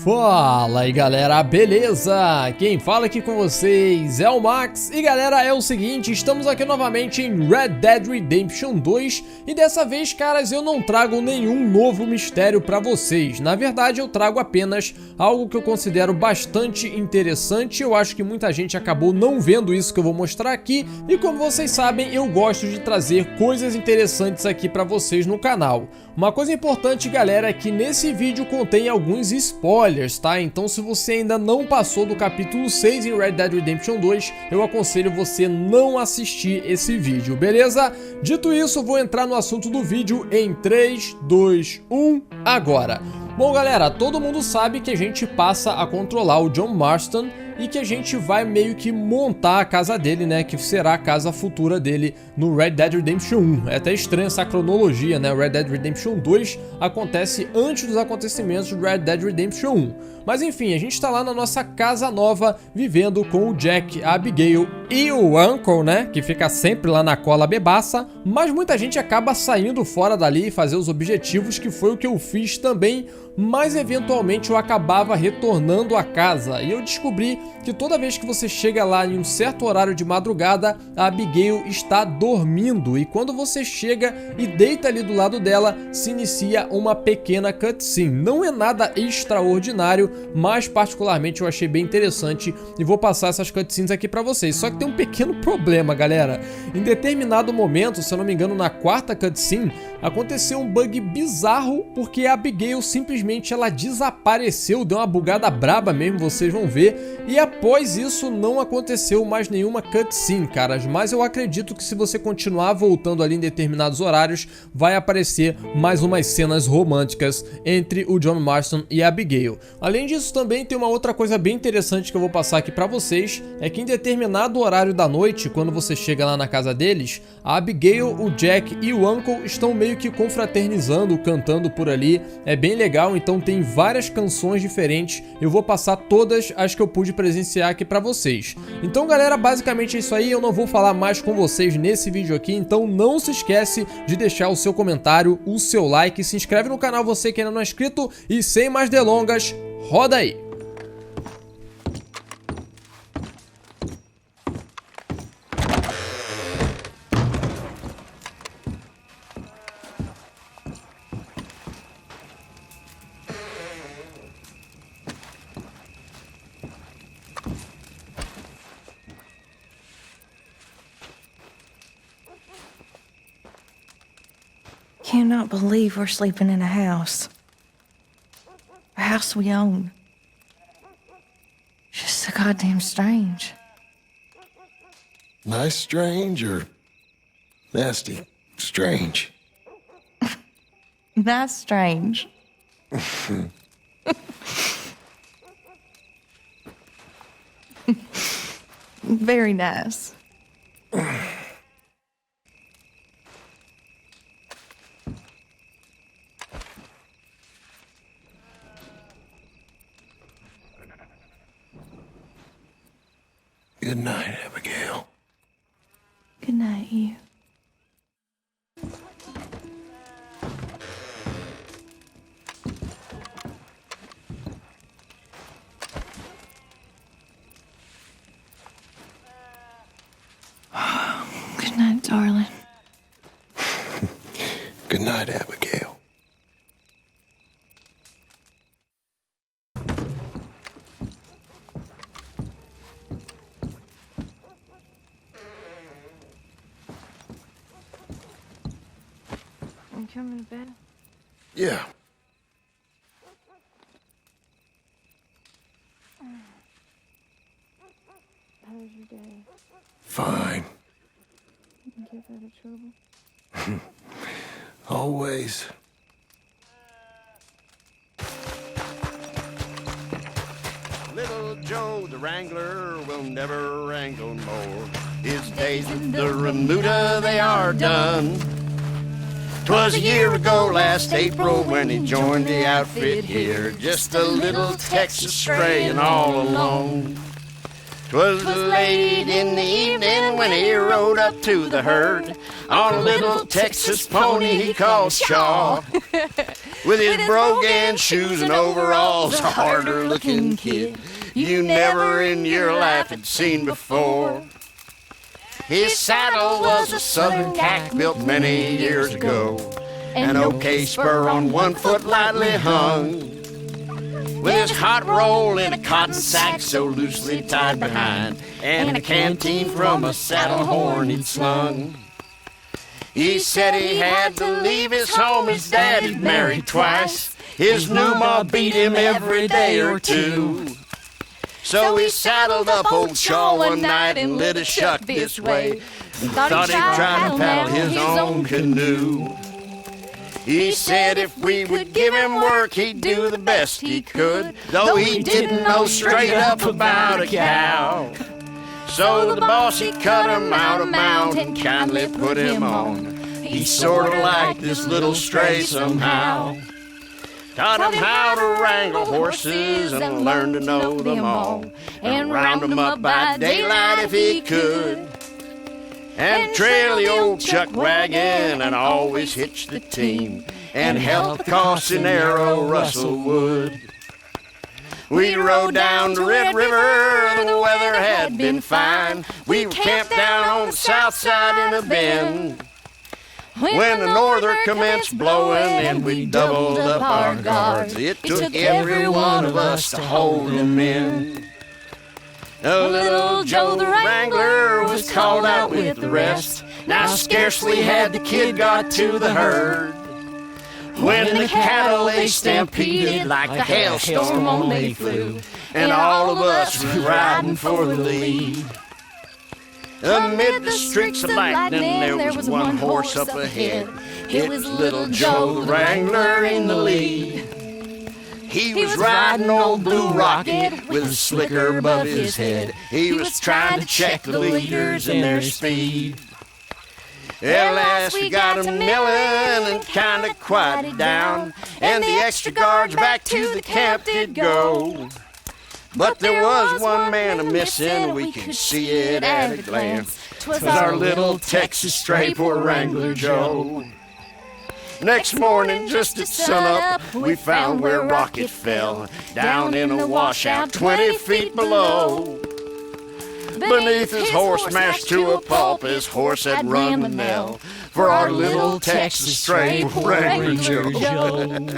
Fala aí galera, beleza? Quem fala aqui com vocês é o Max. E galera, é o seguinte, estamos aqui novamente em Red Dead Redemption 2. E dessa vez, caras, eu não trago nenhum novo mistério pra vocês. Na verdade, eu trago apenas algo que eu considero bastante interessante. Eu acho que muita gente acabou não vendo isso que eu vou mostrar aqui. E como vocês sabem, eu gosto de trazer coisas interessantes aqui pra vocês no canal. Uma coisa importante, galera, é que nesse vídeo contém alguns spoilers, tá? Então se você ainda não passou do capítulo 6 em Red Dead Redemption 2, eu aconselho você não assistir esse vídeo, beleza? Dito isso, vou entrar no assunto do vídeo em 3, 2, 1, agora! Bom, galera, todo mundo sabe que a gente passa a controlar o John Marston e que a gente vai meio que montar a casa dele, né, que será a casa futura dele no Red Dead Redemption 1. É até estranha essa cronologia, né, o Red Dead Redemption 2 acontece antes dos acontecimentos do Red Dead Redemption 1. Mas enfim, a gente tá lá na nossa casa nova, vivendo com o Jack, a Abigail e o Uncle, né, que fica sempre lá na cola bebaça, mas muita gente acaba saindo fora dali e fazer os objetivos, que foi o que eu fiz também, mas eventualmente eu acabava retornando à casa e eu descobri que toda vez que você chega lá em um certo horário de madrugada, a Abigail está dormindo, e quando você chega e deita ali do lado dela, se inicia uma pequena cutscene. Não é nada extraordinário, mas particularmente eu achei bem interessante e vou passar essas cutscenes aqui pra vocês. Só que tem um pequeno problema, galera. Em determinado momento, se eu não me engano na quarta cutscene, aconteceu um bug bizarro, porque a Abigail simplesmente ela desapareceu, deu uma bugada braba mesmo, vocês vão ver. E após isso não aconteceu mais nenhuma cutscene, caras, mas eu acredito que se você continuar voltando ali em determinados horários, vai aparecer mais umas cenas românticas entre o John Marston e a Abigail. Além disso, também tem uma outra coisa bem interessante que eu vou passar aqui pra vocês, é que em determinado horário da noite, quando você chega lá na casa deles, a Abigail, o Jack e o Uncle estão meio que confraternizando, cantando por ali. É bem legal, então tem várias canções diferentes, eu vou passar todas as que eu pude presenciar aqui pra vocês. Então galera, basicamente é isso aí, eu não vou falar mais com vocês nesse vídeo aqui, então não se esquece de deixar o seu comentário, o seu like, se inscreve no canal você que ainda não é inscrito e sem mais delongas, roda aí! Cannot believe we're sleeping in a house we own. Just so goddamn strange. Nice strange or nasty strange? That's strange. Very nice. Good night, Abigail. Good night, you. Good night, darling. Good night, Abigail. You coming to bed? Yeah. How was your day? Fine. You can get out of trouble? Always. Little Joe the Wrangler will never wrangle more. His days in the remuda, they are done. 'Twas a year ago last April when he joined the outfit here. Just a little Texas stray and all alone. 'Twas late in the evening when he rode up to the herd. on a little Texas pony he called Shaw. With his brogan shoes and overalls, a harder looking kid you never in your life had seen before. His saddle was a southern cack built many years ago, an OK spur on one foot lightly hung, with his hot roll in a cotton sack so loosely tied behind, and a canteen from a saddle horn he'd slung. He said he had to leave his home, his dad he'd married twice, his new ma beat him every day or two. So he saddled up old Shaw one night and lit a shuck this way, thought he'd try to paddle his own canoe. He said if we would give him work, he'd do the best he could, though he didn't know straight up about a cow. So the boss, he cut him out a mount and kindly put him on. He sort of liked this little stray somehow. Taught him how to wrangle horses and learn to know them all, and round them up by daylight if he could, and trail the old chuck wagon and always hitch the team, and help cross an arrow rustle wood. We rode down the Red River, the weather had been fine. We camped down on the south side in a bend, when the norther commenced blowing and we doubled up our guards. It took every one of us to hold him in. Little Joe the Wrangler was called out with the rest. Now scarcely had the kid got to the herd, when the cattle they stampeded like the hailstorm on they flew, and all of us were riding for the lead. Amid the streaks of lightning there was one horse up ahead. It was little Joe the Wrangler in the lead. He was riding old Blue Rocket with a slicker above his head. He was trying to check the leaders in their speed. At last we got him milling and kinda quieted down, and the extra guards back to the camp did go. But there was one man a-missing, we could see it at a glance. 'Twas our little Texas stray, poor Wrangler Joe. Next morning, just at sunup, we found where Rocket fell, down in a washout 20 feet below. Beneath his horse, mashed to a pulp, his horse had run the knell for our little Texas stray, poor Wrangler Joe.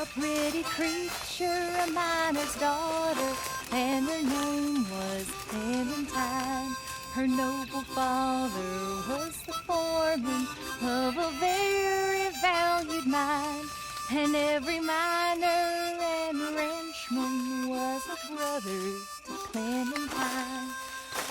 A pretty creature, a miner's daughter, and her name was Clementine. Her noble father was the foreman of a very valued mine, and every miner and ranchman was a brother to Clementine.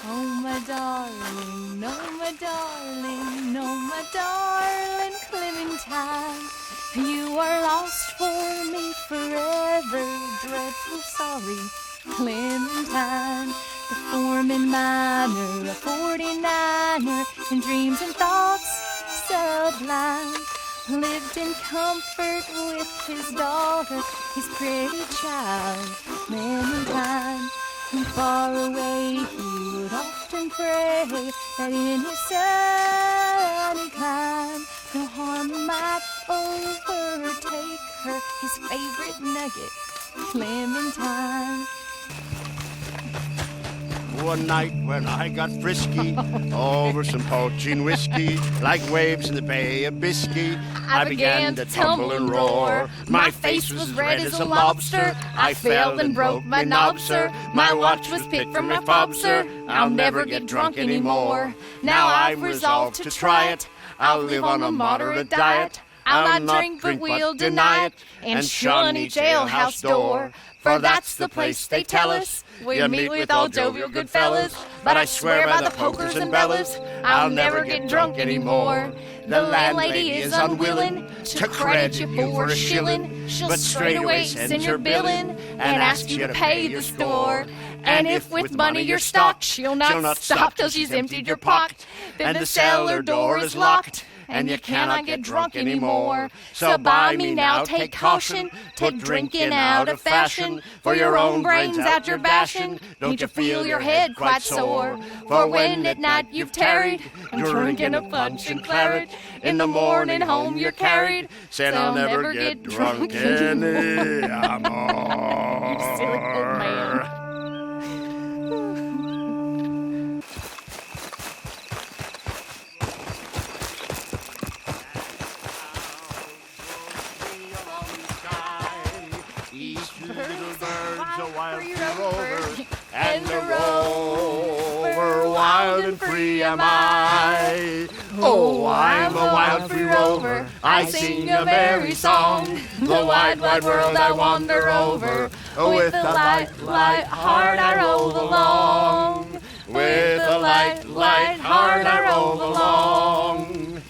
Oh my darling, oh my darling, oh my darling Clementine, you are lost for me forever, dreadful sorry Clementine. The foreman miner, a 49er, in dreams and thoughts sublime, lived in comfort with his daughter, his pretty child, Clementine. And far away he would often pray that in his sunny clime no harm might overtake her, his favorite nugget, Clementine. One night when I got frisky over some poaching whiskey, like waves in the Bay of Biscay, I began to tumble and roar. My face was red as a lobster. I fell and broke my knob, sir. My watch was picked from my fob, sir. I'll never get drunk anymore. Now I've resolved to try it. I'll live on a moderate diet. I'll not drink, but we'll deny it, and shun each alehouse door. For that's the place, they tell us, we meet with all jovial good fellas. But I swear by the pokers and bellas, I'll never get drunk anymore. The landlady is unwilling to credit you for a shilling. She'll straightaway send your billing and ask you to pay the store. And if with money you're stocked, she'll not stop till she's emptied your pocket. Then the cellar door is locked, and you cannot get drunk anymore. So buy me now, take caution, take drinking out of fashion. For your own brains out you're bashing, don't you feel your head quite sore? For when at night you've tarried, drinking a punch and claret, in the morning home you're carried, said I'll never get drunk anymore. You silly old man. A wild free rover, and the rover, wild and free am I. Oh, I'm a wild free rover, I sing a merry song. The wide, wide world I wander over, with a light, light heart I roll along. With a light, light heart I roll along.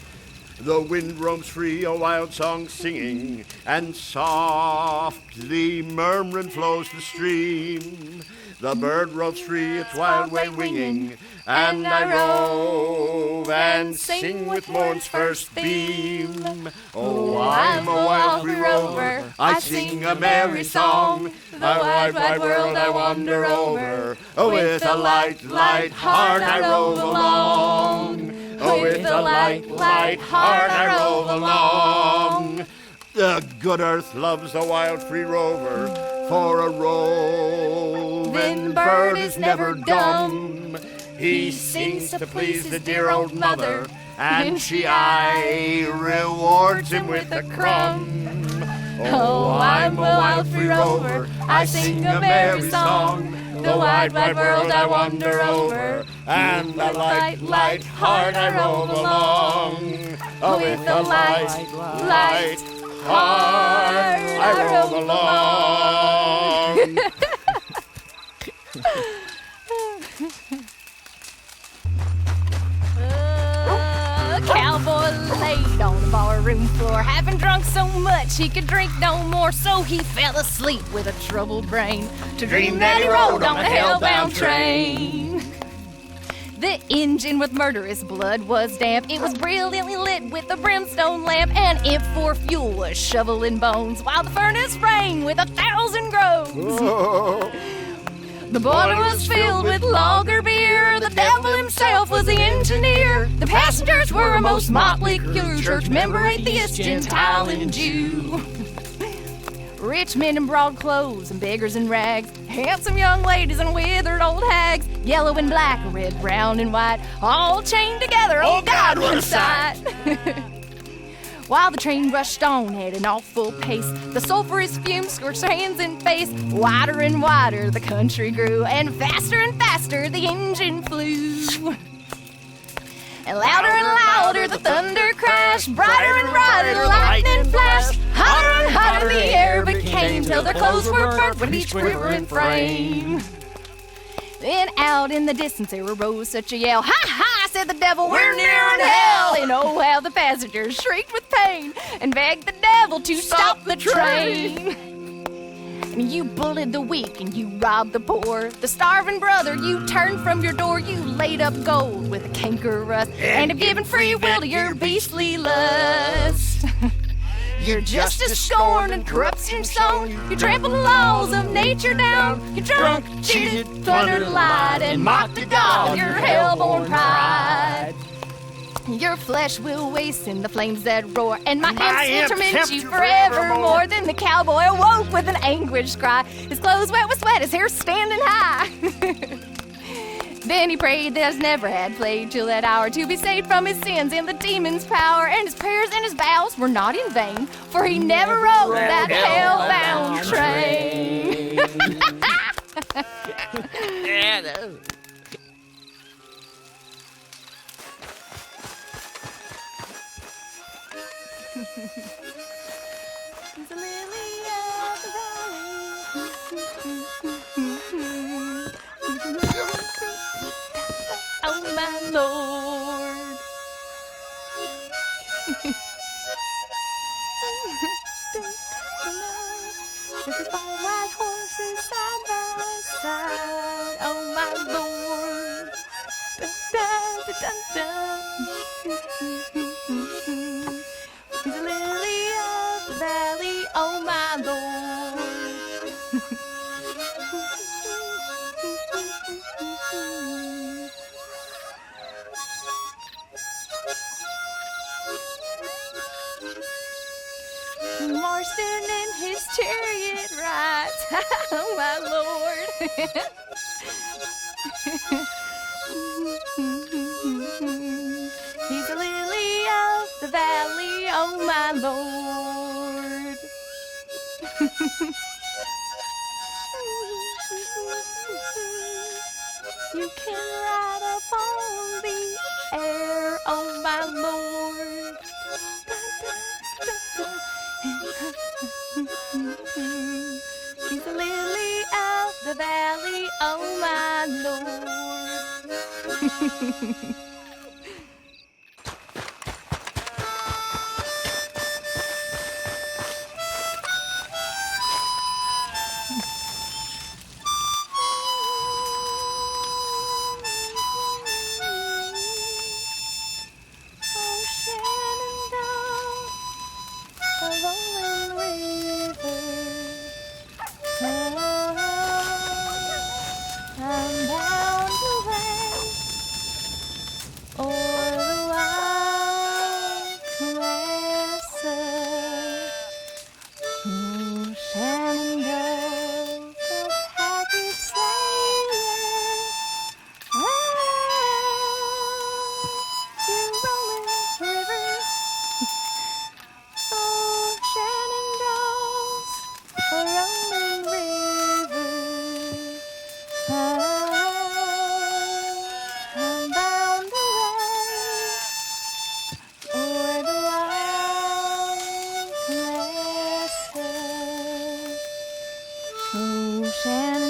The wind roams free, a wild song singing, and softly murmuring flows the stream. The bird roves free, its wild way winging, and I rove and sing with morn's first beam. Oh, I'm a wild free rover, I sing a merry song. The wide, wide world I wander over, with a light, light heart I roll along. With a light, light heart I roll along. The good earth loves the wild free rover, for a roving bird is never dumb. He sings to please the dear old mother, and she aye rewards him with a crumb. Oh, I'm a wild free rover, I sing a merry song. The wide, wide world I wander over, and the light, light heart I roll along. With the light, light heart I roll along. A cowboy laid on the barroom floor, having drunk so much he could drink no more. So he fell asleep with a troubled brain to dream that he rode on a hellbound train. The engine with murderous blood was damp. It was brilliantly lit with a brimstone lamp, and if for fuel was shoveling bones, while the furnace rang with 1,000 groans. The boiler was filled with lager beer. The devil himself was the engineer. The passengers were a most motley crew, church member, atheist, Gentile, and Jew. Rich men in broad clothes and beggars in rags, handsome young ladies and withered old hags, yellow and black, red, brown, and white, all chained together. Oh God, what a sight! While the train rushed on at an awful pace, the sulphurous fumes scorched hands and face. Wider and wider the country grew, and faster the engine flew. And louder the thunder crashed, brighter and brighter the lightning flashed. Hotter and hotter the air became, till their clothes were burnt with each quivering frame. Then out in the distance there arose such a yell. Ha ha, said the devil, we're nearing hell. And oh how the passengers shrieked with pain and begged the devil to stop the train. And you bullied the weak and you robbed the poor. The starving brother, you turned from your door. You laid up gold with a canker rust, and have given free will to your beastly lust. Your justice scorned and corruption sown. You trampled the laws of nature down. You drunk, cheated, plundered, lied, and mocked the God of your hell-born pride. Your flesh will waste in the flames that roar, and my imps will torment you forevermore. Then the cowboy awoke with an anguished cry, his clothes wet with sweat, his hair standing high. Then he prayed that his never had played till that hour, to be saved from his sins and the demon's power. And his prayers and his vows were not in vain, for he never rode that hell-bound train. Yeah, no. He's a lily of the valley. Oh my Lord. There's 5 white horses side by side. Oh my Lord. Oh my lord. He's the lily of the valley, oh my lord. You can ride upon the air, oh my lord. He's the lily of the valley, oh my lord. Shannon